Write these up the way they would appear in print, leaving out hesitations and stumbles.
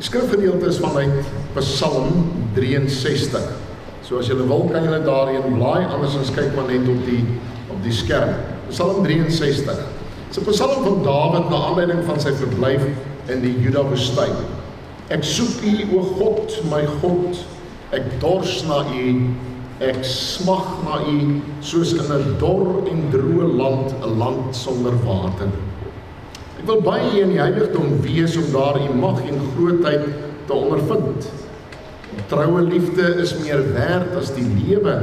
skrifgedeelte is vanuit Psalm 63. So as julle wil, kan julle daarin blaai, andersins kyk maar net op die skerm. Psalm 63. Dit is 'n psalm van Dawid na aanleiding van sy verblyf in die Juda-woestyn. Ek soek U, o God, my God, ek dors na U, ek smag na U, soos in 'n dor en droë land, 'n land sonder water. Ek wil by U in die heiligdom wees, om daar U mag en grootheid te ondervind. Troue liefde is meer werd as die lewe.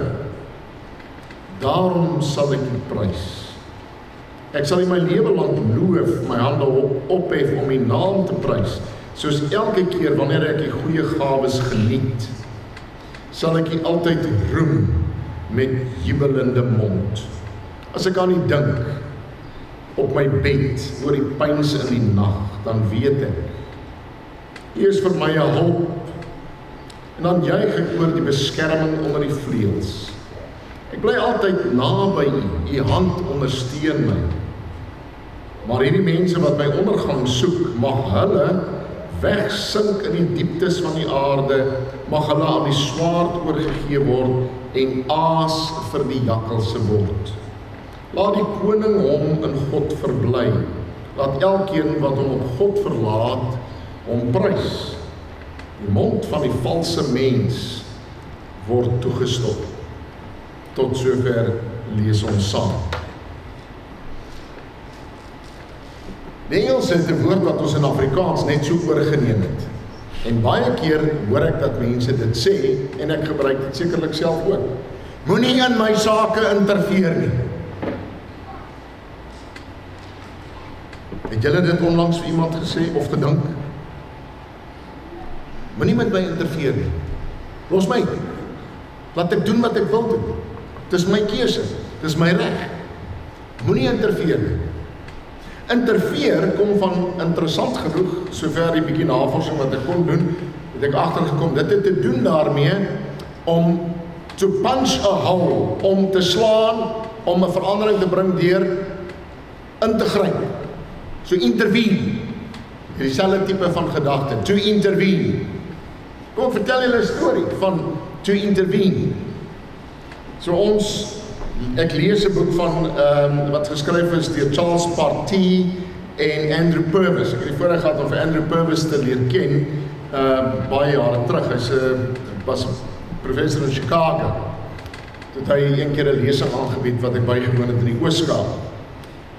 Daarom sal ek U prys. Ek sal U my lewe lank loof, my hande ophef om U naam te prys, soos elke keer wanneer ek U goeie gawes geniet, sal ek U altyd roem met jubelende mond. As ek aan U dink, op my bed, oor die pyns in die nag, dan weet ek, U is vir my 'n hulp, en dan juig ek oor die beskerming onder die vleuels. Ek bly altyd naby U, U hand ondersteun my. Maar hierdie mense wat my ondergang soek, mag hulle wegsink in die dieptes van die aarde, mag hulle aan die swaard oorgegee word en aas vir die jakkalse word. Laat die koning hom in God verbly. Laat elkeen wat hom op God verlaat, hom prys. Die mond van die valse mens word toegestop. Tot sover lees ons saam. Die Engels het 'n woord wat ons in Afrikaans net so oorgeneem het. En baie keer hoor ek dat mense dit sê, en ek gebruik dit sekerlik self ook. Moenie in my sake interfereer nie. Het julle dit onlangs vir iemand gesê of gedink? Moenie met my interfereer nie. Los my. Laat ek doen wat ek wil doen. Dis my keuse. Dis my reg. Moenie interfereer nie. Interfereer kom van, interessant genoeg, sover die bietjie navorsing wat ek kon doen, het ek agtergekom, dit het te doen daarmee om to punch a hole, om te slaan, om 'n verandering te bring deur in te gryp. So intervene. Dieselfde tipe van gedagte, to intervene. Kom, vertel julle 'n storie van to intervene. So ek lees 'n boek van wat geskryf is deur Charles Party en Andrew Purvis. Ek het die voorreg gehad om vir Andrew Purvis te leer ken baie jare terug. Hy was professor in Chicago. Toe hy een keer 'n lesing aangebied wat ek bygewoon het in die Oos-Kaap.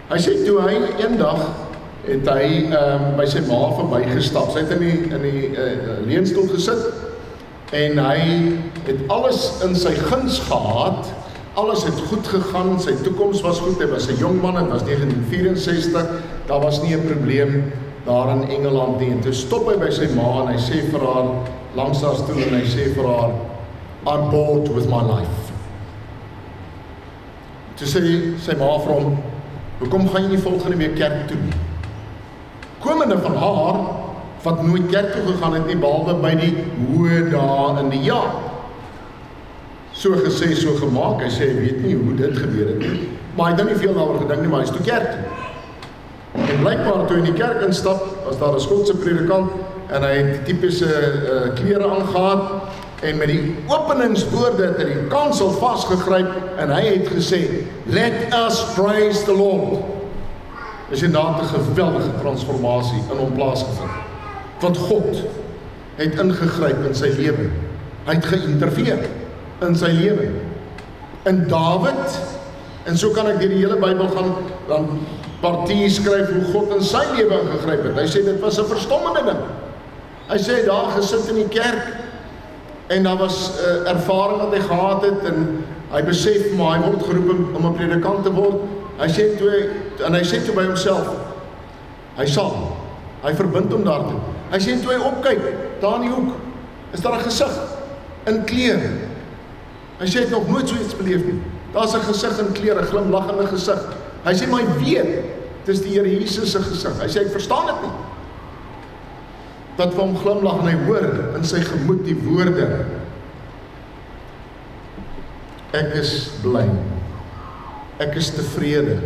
Hy sê toe hy eendag het hy by sy ma verbygestap. Sy het in die leunstoel gesit en hy het alles in sy guns gehad. Alles het goed gegaan, sy toekoms was goed, hy was 'n jong man, het was 1964, daar was nie 'n probleem daar in Engeland nie. En toe stop hy by sy ma en hy sê vir haar, langs haar stoel, en hy sê vir haar, I'm bored with my life. Toe sê sy ma vir hom, hoekom gaan jy nie volgende week kerk toe? Komende van haar, wat nooit kerk toe gegaan het nie, behalwe by die hoë dae in die jaar. So gesê, so gemaak, hy sê, hy weet nie hoe dit gebeur het nie, maar hy het nie veel daaroor gedink nie, maar hy is toe kerk toe. En blykbaar toe in die kerk instap, was daar 'n Skotse predikant, en hy het die typiese klere aangehad, en met die openingswoorde het hy die kansel vasgegryp, en hy het gesê, let us praise the Lord. Is inderdaad 'n geweldige transformasie in hom plaasgevind. Want God het ingegryp in sy lewe. Hy het geïnterveer in sy lewe. In Dawid, en so kan ek deur die hele Bybel gaan, dan Party skryf hoe God in sy lewe ingegryp het. Hy sê dit was 'n verstommende ding. Hy sê daar gesit in die kerk, en daar was ervaring wat hy gehad het, en hy besef, maar hy word geroep om 'n predikant te word. Hy sê toe by homself, hy verbind hom daartoe. Hy sê toe hy opkyk, daar in die hoek, is daar 'n gesig in klere. Hy sê, hy het nog nooit so iets beleef nie. Daar's 'n gesig in klere, 'n glimlaggende gesig. Hy sê, maar hy weet, dis die Here Jesus se gesig. Hy sê, ek verstaan dit nie. Dat vir hom glimlag en hy hoor in sy gemoed die woorde, ek is bly, ek is tevrede,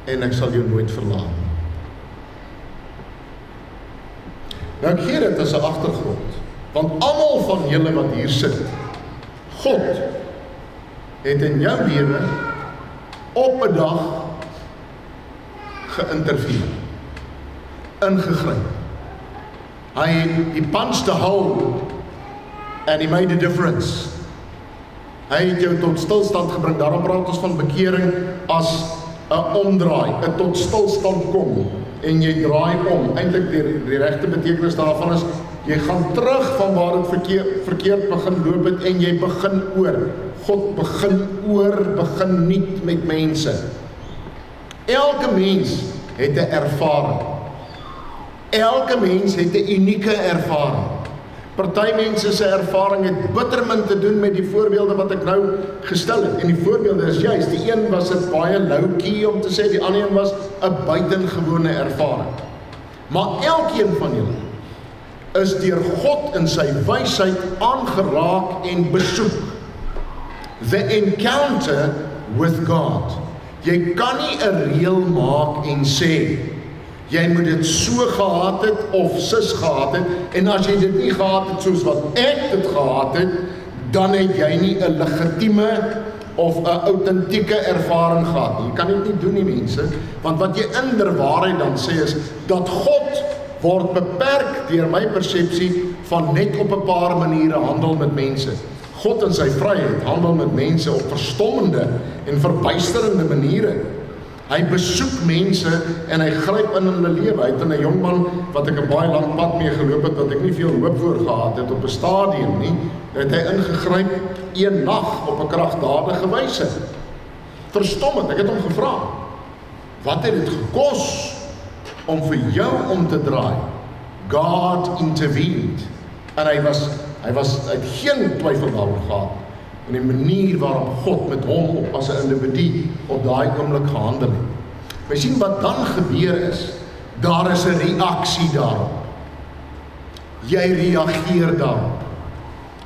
en ek sal jou nooit verlaat. Nou ek gee dit as 'n agtergrond, want almal van julle wat hier sit, God het in jou lewe op 'n dag geïnterveneer, ingegryp. He punched a hole and he made a difference. Hy het jou tot stilstand gebring. Daarom praat ons van bekering as 'n omdraai, 'n tot stilstand kom en jy draai om. Eintlik die regte betekenis daarvan is jy gaan terug van waar dit verkeerd begin loop het en jy begin oor. God begin nuut met mense. Elke mens het 'n ervaring. Elke mens het 'n unieke ervaring. Party mense se ervaring het bittermin te doen met die voorbeelde wat ek nou gestel het. En die voorbeelde is juist, die een was 'n baie low-key om te sê, die ander een was 'n buitengewone ervaring. Maar elkeen van julle is deur God in sy wysheid aangeraak en besoek. The encounter with God. Jy kan nie 'n reël maak en sê jy moet dit so gehad het of sis gehad het, en as jy dit nie gehad het soos wat ek dit gehad het, dan het jy nie 'n legitieme of 'n autentieke ervaring gehad nie. Jy kan dit nie doen nie, mense, want wat jy in der waarheid dan sê is, dat God word beperk deur my persepsie van net op 'n paar maniere handel met mense. God in sy vryheid handel met mense op verstommende en verbuisterende maniere. Hy besoek mense en hy gryp in hulle lewe. Hy het in 'n jong man wat ek 'n baie lang pad mee geloop het, wat ek nie veel hoop voor gehad het op 'n stadium nie, het hy ingegryp een nag op 'n kragtadige wyse. Verstommend, ek het hom gevra, wat het dit gekos om vir jou om te draai? God intervened. En hy het geen twyfel daaroor gehad in die manier waarop God met hom op as 'n individu op daai oomblik gehandel het. Wij sien wat dan gebeur is, daar is 'n reaksie daarop. Jy reageer daarop.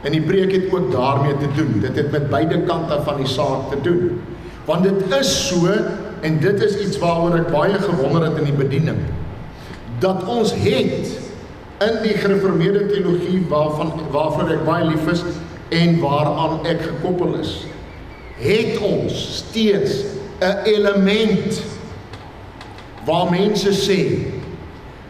En die preek het ook daarmee te doen. Dit het met beide kante van die saak te doen. Want dit is so, en dit is iets waaroor ek baie gewonder het in die bediening, dat ons het in die gereformeerde teologie waarvoor ek baie lief is en waaraan ek gekoppel is, het ons steeds 'n element waar mense sê,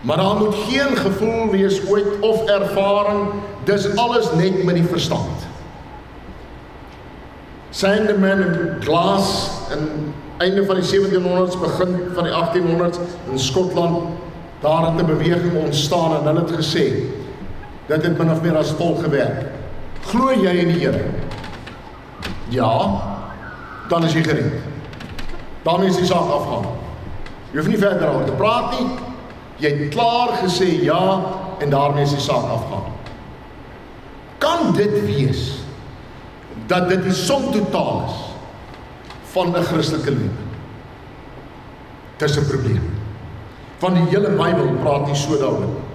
maar daar moet geen gevoel wees ooit of ervaring, dis alles net met die verstand. Sandeman en Glass in einde van die 1700s, begin van die 1800s in Skotland, daar het 'n beweging ontstaan en hulle het gesê, dit het min of meer as volg gewerk. Glo jy in die Here? Ja, dan is jy gered. Dan is die saak afgehandel. Jy hoef nie verder aan te praat nie, jy het klaar gesê ja, en daarmee is die saak afgehandel. Kan dit wees dat dit die som totaal is van 'n Christelike lewe? Dis 'n probleem. Want die hele Bybel praat nie so daaroor.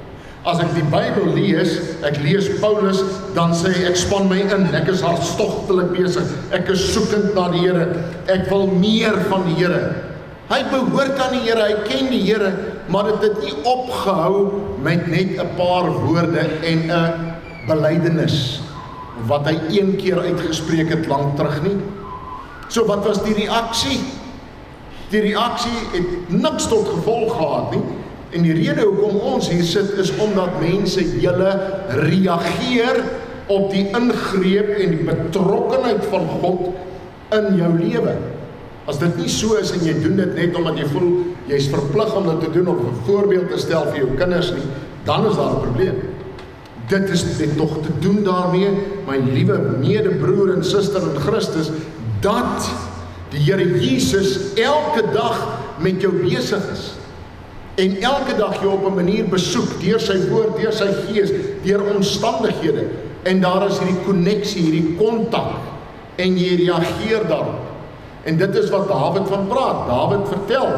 As ek die Bybel lees, ek lees Paulus, dan sê hy, ek span my in, ek is hartstogtelik besig, ek is soekend na die Here, ek wil meer van die Here. Hy behoort aan die Here, hy ken die Here, maar dit het nie opgehou met net 'n paar woorde en 'n belydenis wat hy een keer uitgespreek het lank terug nie. So wat was die reaksie? Die reaksie het niks tot gevolg gehad nie. En die rede hoekom ons hier sit is omdat mense julle reageer op die ingreep en die betrokkenheid van God in jou lewe. As dit nie so is en jy doen dit net omdat jy voel jy is verplig om dit te doen of 'n voorbeeld te stel vir jou kinders nie, dan is daar 'n probleem. Dit het tog te doen daarmee, my liewe medebroer en suster in Christus, dat die Here Jesus elke dag met jou besig is. En elke dag jou op 'n manier besoek, deur sy woord, deur sy gees, deur omstandighede. En daar is hierdie koneksie, hierdie kontak, en jy reageer daarop. En dit is wat Dawid van praat. Dawid vertel,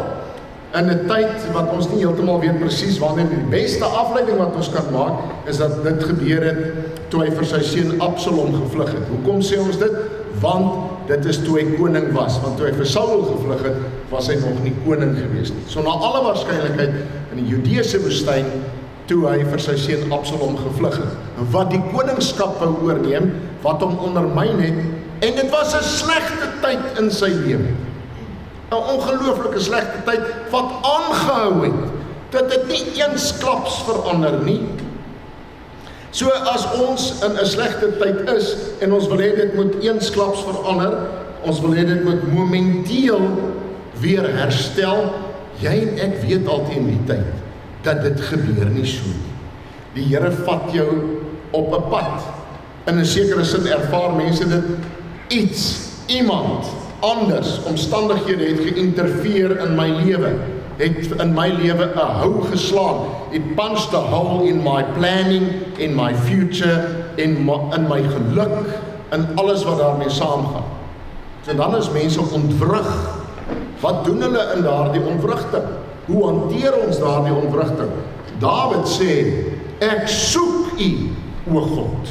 in 'n tyd wat ons nie heeltemal weet presies wanneer, die beste afleiding wat ons kan maak, is dat dit gebeur het, toe hy vir sy seun Absalom gevlug het. Hoekom sê ons dit? Want dit is toe hy koning was, want toe hy vir Saul gevlug het, was hy nog nie koning gewees nie. So na alle waarskynlikheid, in die Judeese woestyn, toe hy vir sy seun Absalom gevlug het, wat die koningskap wou oorneem, wat hom ondermyn het, en dit was 'n slegte tyd in sy lewe. 'n ongelooflike slegte tyd, wat aangehou het, dat dit nie eensklaps verander nie. So as ons in 'n slegte tyd is, en ons wil hê dit moet eensklaps verander, ons wil hê dit moet momenteel weer herstel, jy en ek weet al teen die tyd, dat dit gebeur nie so nie. Die Here vat jou op 'n pad. In 'n sekere sin ervaar mense dit, iemand anders, omstandighede het geïnterfereer in my lewe, het in my lewe 'n hou geslaan, it punched a hole in my planning, in my future, in my geluk, in alles wat daarmee saamgaan. So dan is mense ontwrig. Wat doen hulle in daardie ontwrigting? Hoe hanteer ons daardie ontwrigting? Dawid sê, ek soek U, o God.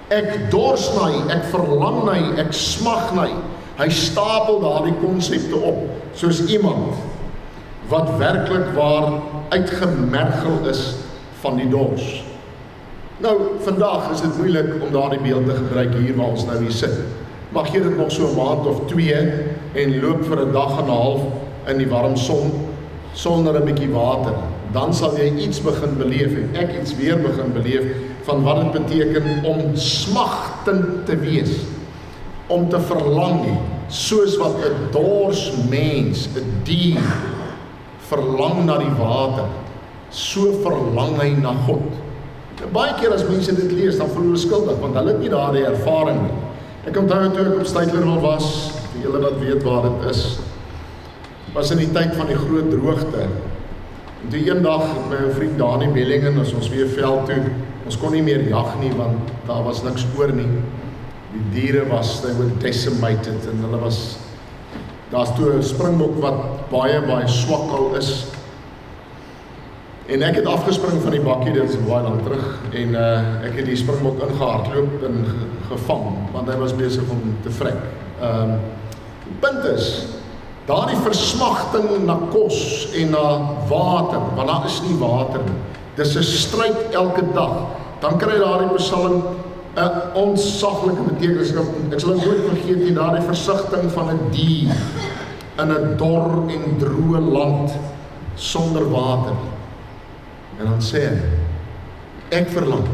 Ek dors na U, ek verlang na U, ek smag na U. Hy stapel daardie konsepte op, soos iemand wat werklik waar uitgemergel is van die dors. Nou, vandag is dit moeilik om daardie beeld te gebruik hier waar ons nou hier sit. Mag jy dit nog so 'n maand of 2 en loop vir 'n dag en 'n half in die warm son, sonder 'n bietjie water. Dan sal jy iets begin beleef en ek iets weer begin beleef van wat dit beteken om smagtend te wees, om te verlang, soos wat 'n dors mens, 'n dier, verlang na die water, so verlang hy na God. Baie keer as mense dit lees, dan voel hulle skuldig, want hulle het nie daardie ervaring nie. Ek onthou toe ek op Stytlerwil was, vir julle wat weet waar dit is, was in die tyd van die groot droogte. En toe eendag met my vriend Dani Bellingen, as ons weer veld toe, ons kon nie meer jag nie, want daar was niks oor nie. Die diere was, they were decimated, en hulle was, daar's toe 'n springbok wat baie swak al is. En ek het afgespring van die bakkie, dit is baie lang terug, en ek het die springbok ingehardloop en gevang, want hy was besig om te vrek. Die punt is, daardie versmagting na kos en na water, want daar is nie water nie. Dis 'n stryd elke dag. Dan kry daardie Psalm 'n onsaglike betekenis. Ek sal nooit vergeet nie, daardie versigtiging van 'n dier in 'n dor en droë land sonder water. En dan sê hy, ek verlang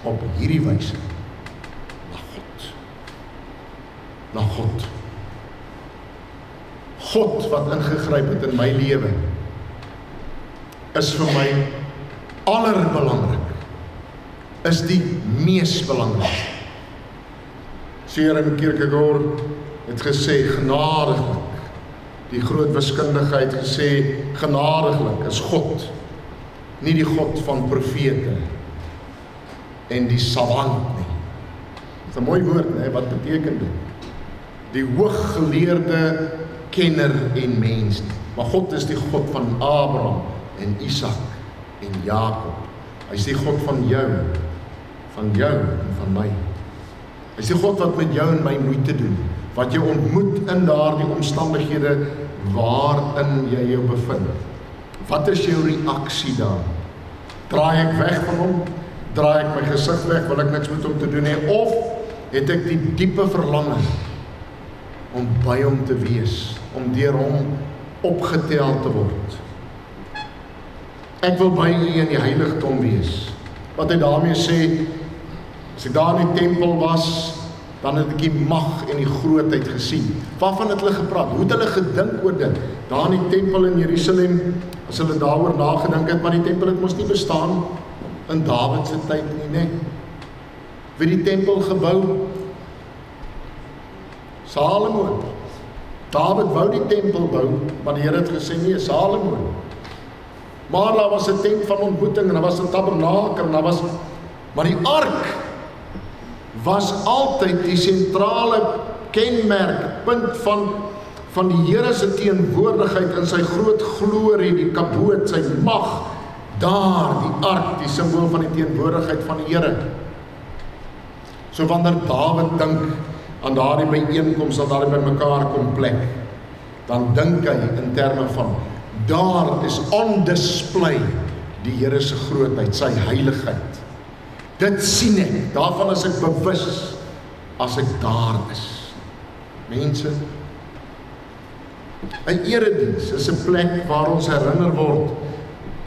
op hierdie wyse na God. Na God. God wat ingegryp het in my lewe, is vir my allerbelangrik, is die mees belangrik. Søren Kierkegaard het gesê, genadiglik, die groot wiskundige het gesê, genadiglik is God, nie die God van profete en die savant nie. Dit is 'n mooi woord, nee, wat beteken dit? Die hooggeleerde kenner en mens nie. Maar God is die God van Abraham en Isak en Jakob. Hy is die God van jou en van my. Hy is die God wat met jou en my moeite doen, wat jy ontmoet in daardie omstandighede waarin jy jou bevind. Wat is jou reaksie daar? Draai ek weg van hom? Draai ek my gesig weg, wil ek niks met hom te doen hê? Of het ek die diepe verlange om by hom te wees, om deur hom opgetel te word? Ek wil by U in die heiligdom wees. Wat hy daarmee sê, as ek daar in die tempel was, dan het ek die mag en die grootheid gesien. Waarvan het hulle gepraat? Hoe het hulle gedink oor dit? Daar in die tempel in Jerusalem, as hulle daaroor nagedink het, maar die tempel het mos nie bestaan in Dawid se tyd nie, nee. Wie die tempel gebou? Salomo. Dawid wou die tempel bou, maar die Here het gesê, nee, Salomo. Maar daar was 'n tent van ontmoeting, en daar was 'n tabernakel, en daar was, maar die ark was altyd die sentrale kenmerk, punt van die Here se teenwoordigheid in sy groot glorie, die kaboot, sy mag, daar, die ark, die simbool van die teenwoordigheid van die Here. So wanneer Dawid dink aan daardie byeenkoms, dat daardie by mekaar kom plek, dan dink hy in terme van, daar is on display die Here se grootheid, sy heiligheid. Dit sien ek, daarvan is ek bewus as ek daar is. Mense, 'n erediens is 'n plek waar ons herinner word,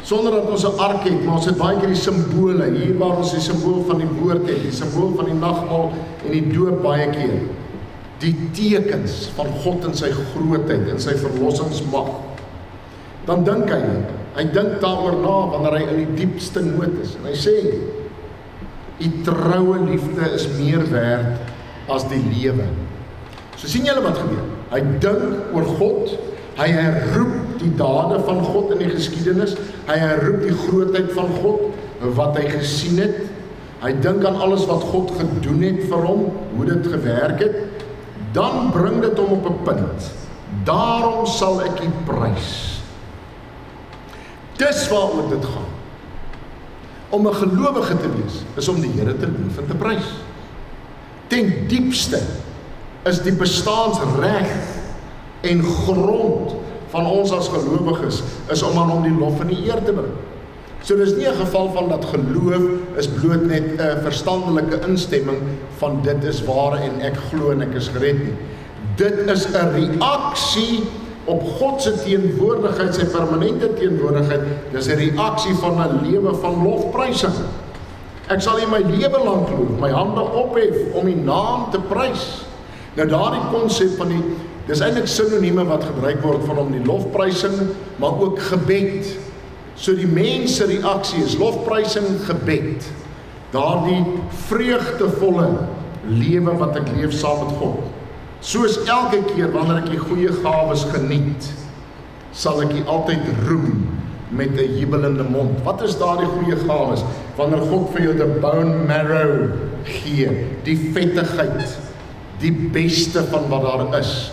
sonder dat ons 'n ark het, maar ons het baie keer die simbole, hier waar ons die simbool van die woord het, die simbool van die nagmaal en die doop baie keer. Die tekens van God in sy grootheid, in sy verlossingsmag. Dan dink hy dink daaroor na wanneer hy in die diepste nood is. En hy sê, die troue liefde is meer werd as die lewe. So sien julle wat gebeur? Hy dink oor God, hy herroep die dade van God in die geskiedenis, hy herroep die grootheid van God, wat hy gesien het, hy dink aan alles wat God gedoen het vir hom, hoe dit gewerk het, dan bring dit hom op 'n punt. Daarom sal ek U prys. Dis waaroor dit gaan. Om 'n gelowige te wees, is om die Here te loof en te prys. Ten diepste is die bestaansreg en grond van ons as gelowiges, is om aan hom die lof en die eer te bring. So dis nie 'n geval van dat geloof is bloot net 'n verstandelike instemming van dit is waar en ek glo en ek is gered nie. Dit is 'n reaksie op God se teenwoordigheid, sy permanente teenwoordigheid. Dis 'n reaksie van 'n lewe van lofprysing. Ek sal in my lewe lank loof, my hande ophef om U naam te prys. Nou daardie konsep van dis eintlik sinonieme wat gebruik word van om die lofprysing, maar ook gebed. So die mens se reaksie is lofprysing, gebed. Daardie vreugdevolle lewe wat ek leef saam met God. Soos elke keer wanneer ek die goeie gawes geniet, sal ek U altyd roem met 'n jubelende mond. Wat is daardie goeie gawes? Wanneer God vir jou die bone marrow gee, die vettigheid, die beste van wat daar is.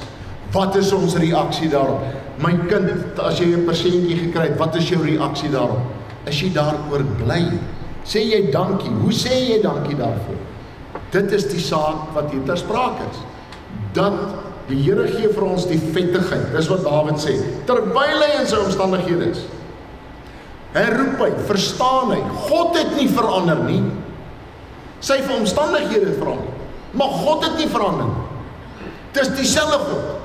Wat is ons reaksie daarop? My kind, as jy 'n persentjie gekry het, wat is jou reaksie daarop? Is jy daaroor bly? Sê jy dankie? Hoe sê jy dankie daarvoor? Dit is die saak wat hier ter sprake is. Dat die Here gee vir ons die vettigheid. Dis wat Dawid sê. Terwyl hy in sy omstandighede is. Hy roep hy, verstaan hy. God het nie verander nie. Sy omstandighede het verander. Maar God het nie verander. Dis dieselfde God.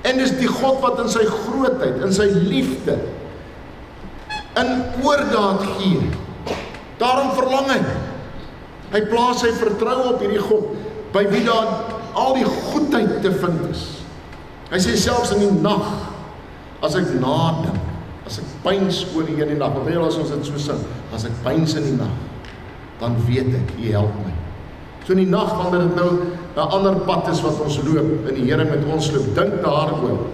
En dis die God wat in sy grootheid, in sy liefde, in oordaad gee. Daarom verlang hy. Hy plaas sy vertroue op hierdie God, by wie daar al die goedheid te vind is. Hy sê selfs in die nag, as ek nadink, as ek pyns oor die hele nag, want as ons dit so sing, as ek pyns in die nag, dan weet ek, U help my. So in die nag, wanneer dit nou 'n ander pad is wat ons loop, en die Here met ons loop, dink daaroor.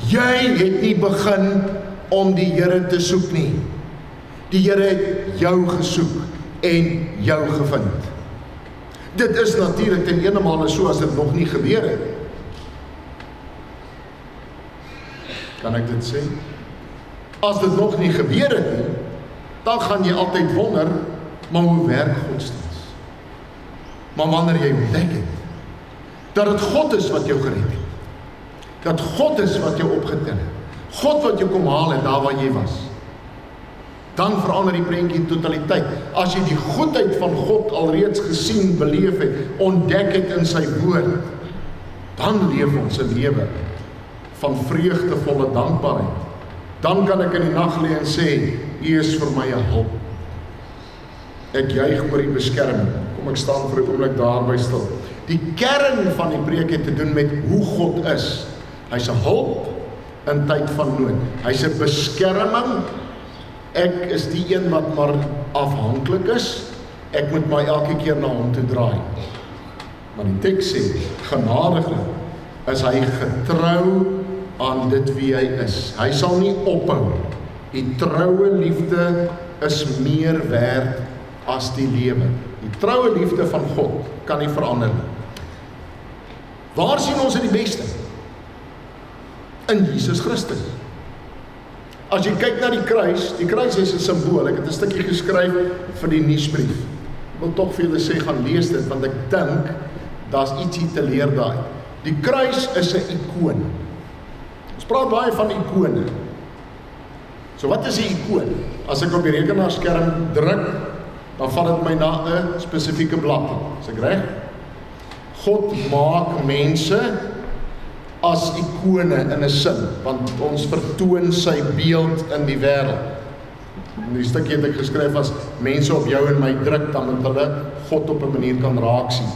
Jy het nie begin om die Here te soek nie. Die Here het jou gesoek en jou gevind. Dit is natuurlik ten eenemale so as dit nog nie gebeur het. Kan ek dit sê? As dit nog nie gebeur het nie, dan gaan jy altyd wonder, maar hoe werk godsdienst? Maar wanneer jy ontdek het, dat het God is wat jou gered het, dat God is wat jou opgetel het, God wat jou kom haal het daar waar jy was, dan verander die prentjie in totaliteit. As jy die goedheid van God alreeds gesien, beleef het, ontdek het in sy woord, dan leef ons 'n lewe van vreugdevolle dankbaarheid. Dan kan ek in die nag lê en sê, U is vir my 'n hulp. Ek juig oor die beskerming. Kom ek staan vir 'n oomblik daarby stil. Die kern van die preek het te doen met hoe God is. Hy's 'n hulp in tyd van nood. Hy's 'n beskerming. Ek is die een wat maar afhanklik is. Ek moet my elke keer na hom toe draai. Maar die teks sê, genadiglik is hy getrou aan dit wie hy is. Hy sal nie ophou. Die troue liefde is meer werd as die lewe. Die troue liefde van God kan nie verander nie. Waar sien ons die beste? In Jesus Christus. As jy kyk na die kruis is 'n simbool. Ek het 'n stukkie geskryf vir die nuusbrief. Ek wil tog vir julle sê, gaan lees dit, want ek dink, daar's ietsie te leer daai. Die kruis is 'n ikoon. Ons praat baie van ikone. So wat is 'n ikoon? as ek op die rekenaarskerm druk, dan vat dit my na 'n spesifieke blad. Is ek reg? God maak mense as ikone in 'n sin, want ons vertoon sy beeld in die wêreld. Die stukkie het ek geskryf as mense op jou en my druk, dan moet hulle God op 'n manier kan raak sien.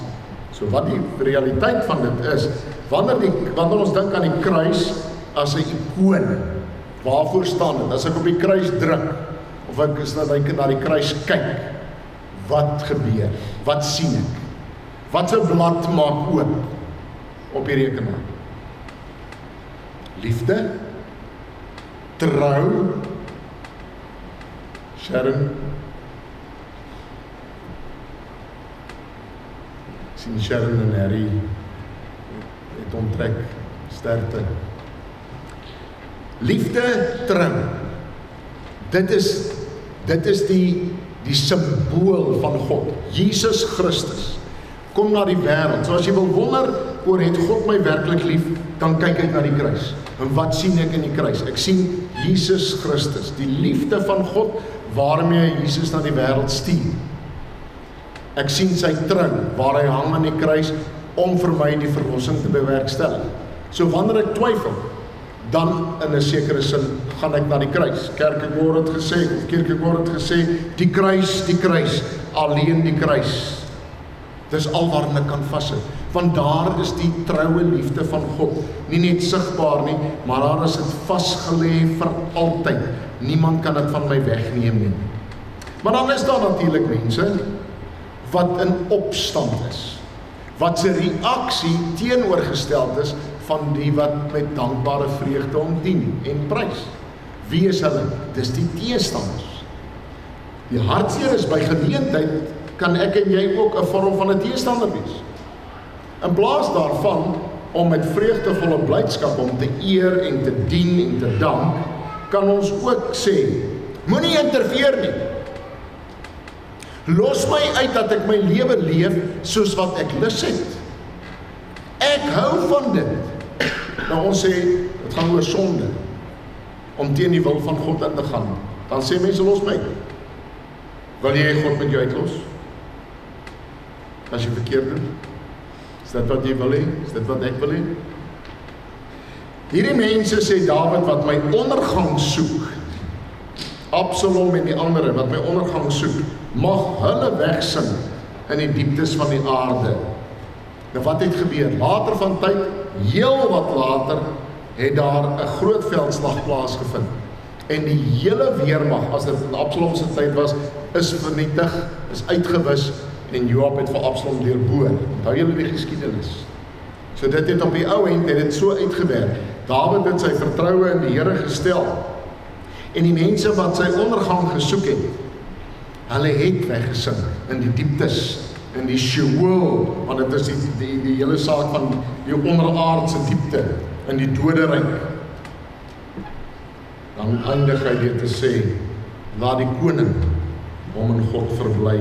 So wat die realiteit van dit is, wanneer ons dink aan die kruis as 'n ikoon, waarvoor staan dit? As ek op die kruis druk, of ek is na die kruis kyk, wat gebeur? Wat sien ek? Wat se blad maak oop op die rekenaar? Liefde, trou, Sharon, sien Sharon en Harry het onttrek, sterkte. Liefde, trou. Dit is die simbool van God. Jesus Christus kom na die wêreld. So as jy wil wonder oor het God my werklik lief, dan kyk ek na die kruis. En wat sien ek in die kruis? Ek sien Jesus Christus, die liefde van God waarmee hy Jesus na die wêreld stuur. Ek sien sy trou waar hy hang aan die kruis om vir my die verlossing te bewerkstellig. So wanneer ek twyfel, dan in 'n sekere sin gaan ek na die kruis. Kierkegaard het gesê, die kruis, alleen die kruis. Dis al waarin ek kan vashou. Want daar is die troue liefde van God. Nie net sigbaar nie, maar daar is dit vasgelê vir altyd. Niemand kan dit van my wegneem nie. Maar dan is daar natuurlik mense wat in opstand is. Wat se reaksie teenoorgesteld is van die wat met dankbare vreugde hom dien en prys. Wie is hulle? Dis die teestanders. Die hartseer is by geleentheid kan ek en jy ook 'n vorm van 'n teestander wees. In plaas daarvan om met vreugdevolle blydskap om te eer en te dien en te dank, kan ons ook sê, moenie interfereer nie. Los my uit dat ek my lewe leef soos wat ek lus het. Ek hou van dit. Nou ons sê, dit gaan oor sonde, om teen die wil van God in te gaan. Dan sê mense, los my. Wil jy God met jou uitlos? As jy verkeerd doen? Is dit wat jy wil hê? Is dit wat ek wil hê? Hierdie mense, sê Dawid, wat my ondergang soek, Absalom en die ander wat my ondergang soek, mag hulle wegsing in die dieptes van die aarde. Nou wat het gebeur? Later van tyd, heel wat later, het daar 'n groot veldslag plaasgevind. En die hele weermag, as dit in Absalom se tyd was, is vernietig, is uitgewis, en Joab het vir Absalom deurboor. Onthou julle die geskiedenis. So dit het op die ou end het dit so uitgewerk. Dawid het sy vertroue in die Here gestel. En die mense wat sy ondergang gesoek het, hulle het weggesing in die dieptes, in die Sheol, want dit is die hele saak van die onderaardse diepte, in die doderyk. Dan eindig hy deur te sê, laat die koning hom in God verbly.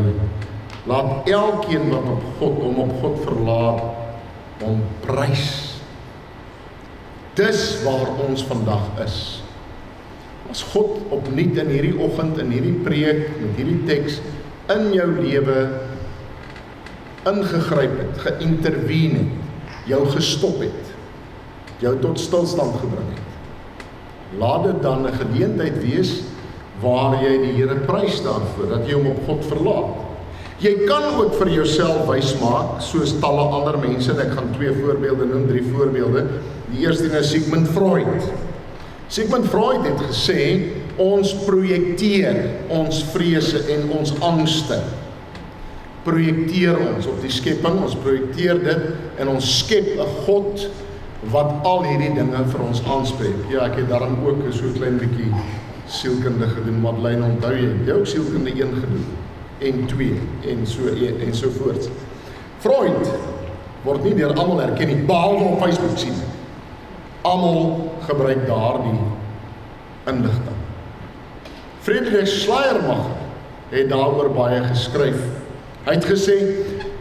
Laat elkeen wat hom op God verlaat, hom prys. Dis waar ons vandag is. As God opnuut in hierdie oggend, in hierdie preek, met hierdie teks, in jou lewe ingegryp het, geïntervene het, jou gestop het, jou tot stilstand gebring het, laat dit dan 'n geleentheid wees waar jy die Here prys daarvoor, dat jy hom op God verlaat. Jy kan ook vir jouself wys maak, soos talle ander mense, en ek gaan 2 voorbeelde noem, 3 voorbeelde. Die eerste is Sigmund Freud. Sigmund Freud het gesê, ons projekteer ons vrese en ons angste. Projekteer ons op die skepping, ons projekteer dit, en ons skep 'n God, wat al hierdie dinge vir ons aanspreek. Ja, ek het daarom ook so 'n klein bietjie sielkunde gedoen, Madeleine, onthou jy ook sielkunde 1 gedoen, en 2, en so voort. Freud word nie deur almal erken nie, behalwe op Facebook sien. Almal gebruik daardie inligting. Friedrich Schleiermacher het daaroor baie geskryf. Hy het gesê,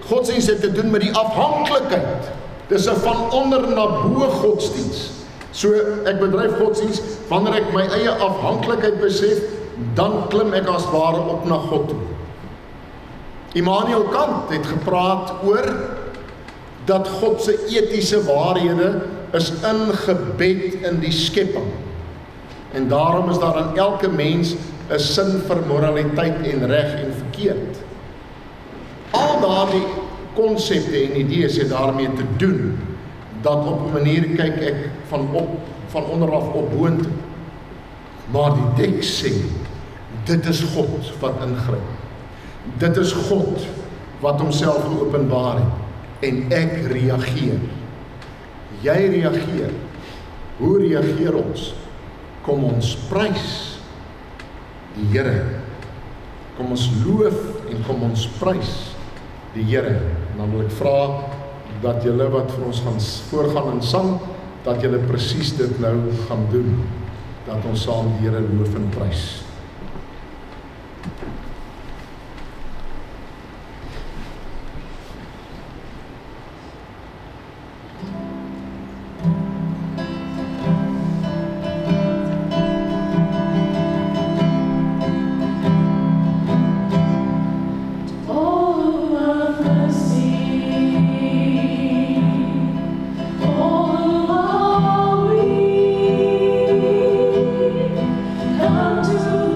godsdienst het te doen met die afhanklikheid. Dis 'n van onder na bo godsdienst. So, ek bedryf godsdienst, wanneer ek my eie afhanklikheid besef, dan klim ek as ware op na God toe. Immanuel Kant het gepraat oor dat God se etiese waarhede is ingebed in die skepping. En daarom is daar in elke mens 'n sin vir moraliteit en reg en verkeerd. Al daardie konsepte en idees het daarmee te doen, dat op 'n manier kyk ek van onderaf op boontoe. Maar die teks sê, dit is God wat ingryp. Dit is God wat homself geopenbaar het. En ek reageer. Jy reageer. Hoe reageer ons? Kom ons prys die Here. Kom ons loof en kom ons prys die Here. En dan wil ek vra dat julle wat vir ons gaan voorgaan in sang, dat julle presies dit nou gaan doen. Dat ons saam die Here loof en prys. To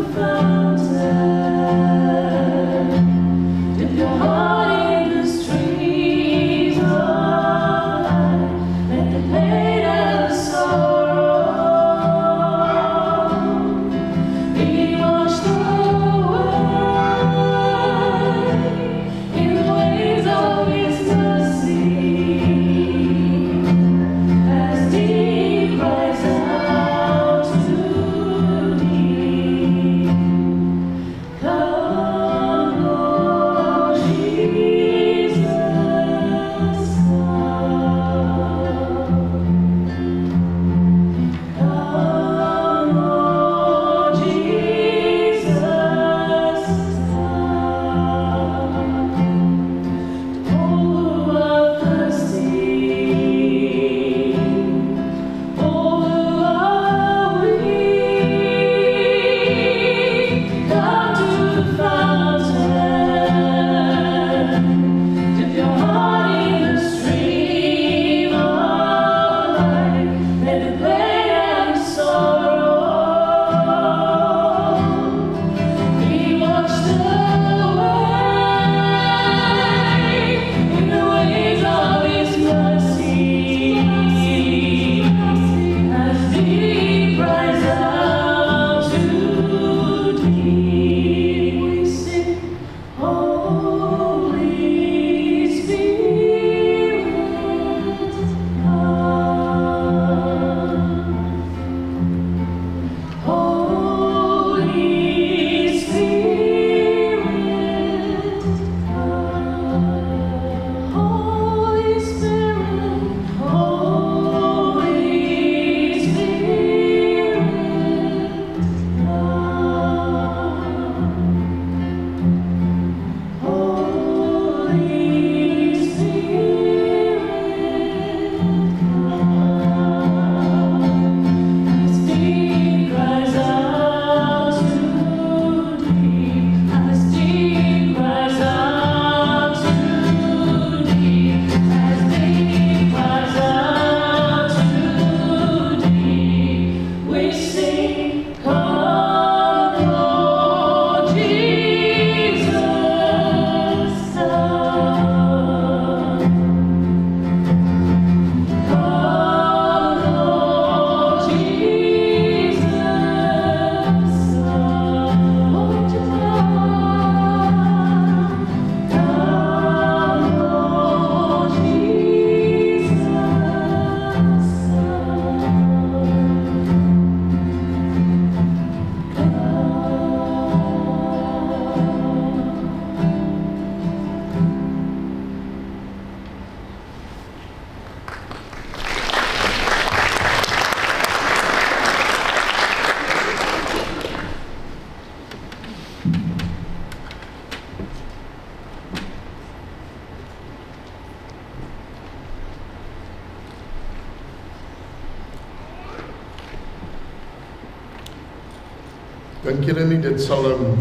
Dink julle nie dit sal 'n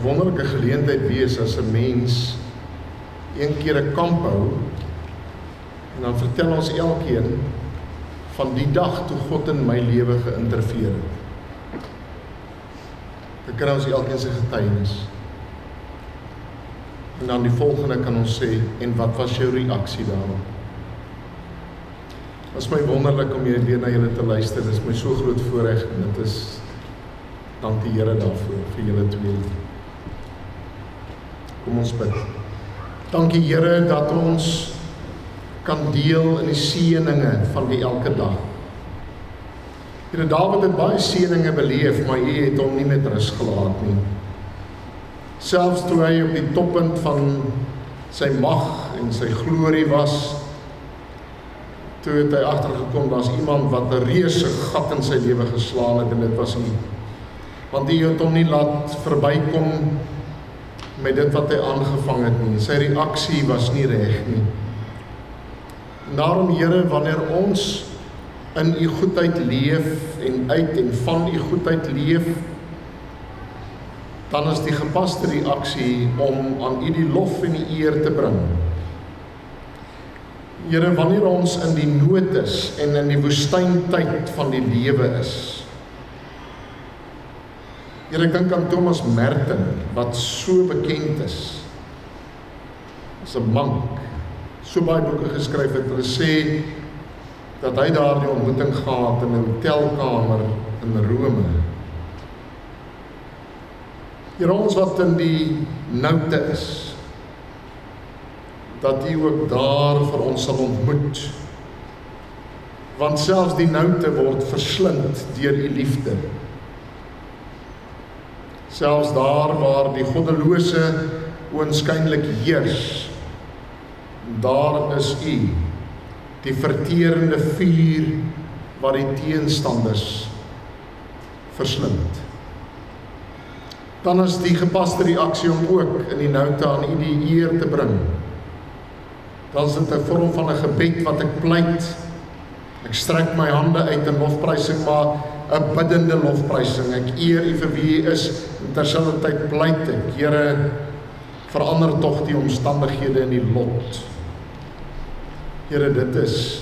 wonderlike geleentheid wees as 'n mens een keer 'n kamp hou en dan vertel ons elkeen van die dag toe God in my lewe geïnterveer het. Dan kry ons elkeen sy getuienis. En dan die volgende kan ons sê, en wat was jou reaksie daarop? Het is my wonderlik om weer na julle te luister, dit is my so groot voorreg, en dit is, dank die Here daarvoor, vir julle twee. Kom ons bid. Dankie Here dat ons kan deel in die seëninge van die elke dag. Here, Dawid het baie seëninge beleef, maar U het hom nie met rus gelaat nie. Selfs toe hy op die toppunt van sy mag en sy glorie was, toe het hy agtergekom, daar's iemand wat 'n reuse gat in sy lewe geslaan het, en dit was hom. Want U het hom nie laat verbykom met dit wat hy aangevang het nie. Sy reaksie was nie reg nie. En daarom, Here, wanneer ons in U goedheid leef en uit en van U goedheid leef, dan is die gepaste reaksie om aan U die lof en die eer te bring. Here, wanneer ons in die nood is en in die woestyntyd van die lewe is. Here, ek dink aan Thomas Merton, wat so bekend is as 'n monk, so baie boeke geskryf het. Hulle sê dat hy daar die ontmoeting gehad in 'n hotelkamer in Rome. Here, ons wat in die noute is, dat U ook daar vir ons sal ontmoet. Want selfs die noute word verslind deur U liefde. Selfs daar waar die goddelose oënskynlik heers, daar is U, die verterende vuur wat die teenstanders verslind. Dan is die gepaste reaksie om ook in die noute aan U die eer te bring. Dan is dit 'n vorm van 'n gebed wat ek pleit. Ek strek my hande uit in lofprysing, maar 'n biddende lofprysing. Ek eer U vir wie U is, en terselfdertyd pleit ek, Here, verander tog die omstandighede in die lot. Here, dit is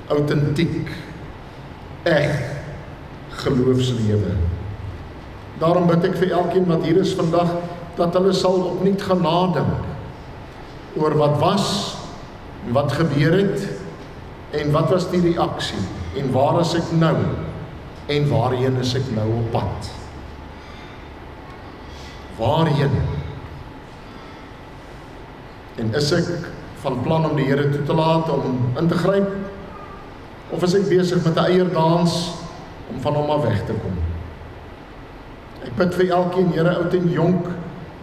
autentiek, eg geloofslewe. Daarom bid ek vir elkeen wat hier is vandag, dat hulle sal opnuut gaan nadink oor wat was, wat gebeur het, en wat was die reaksie, en waar is ek nou, en waarheen is ek nou op pad? Waarheen? En is ek van plan om die Here toe te laat, om in te gryp, of is ek besig met 'n eierdans, om van hom af weg te kom? Ek bid vir elkeen, Here, oud en jonk,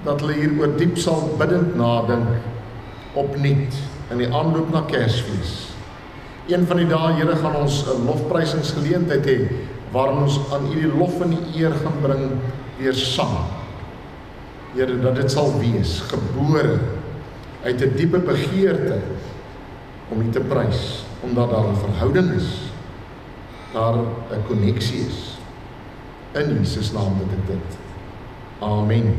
dat hulle hier oor diep sal biddend nadink, opnuut, in die aanloop na Kersfees. Een van die dae, Here, gaan ons 'n lofprysingsgeleentheid hê, waarin ons aan U die lof en die eer gaan bring, deur sang. Here, dat dit sal wees, gebore, uit 'n diepe begeerte, om U te prys, omdat daar 'n verhouding is, daar 'n koneksie is. In Jesus naam bid ek dit. Amen.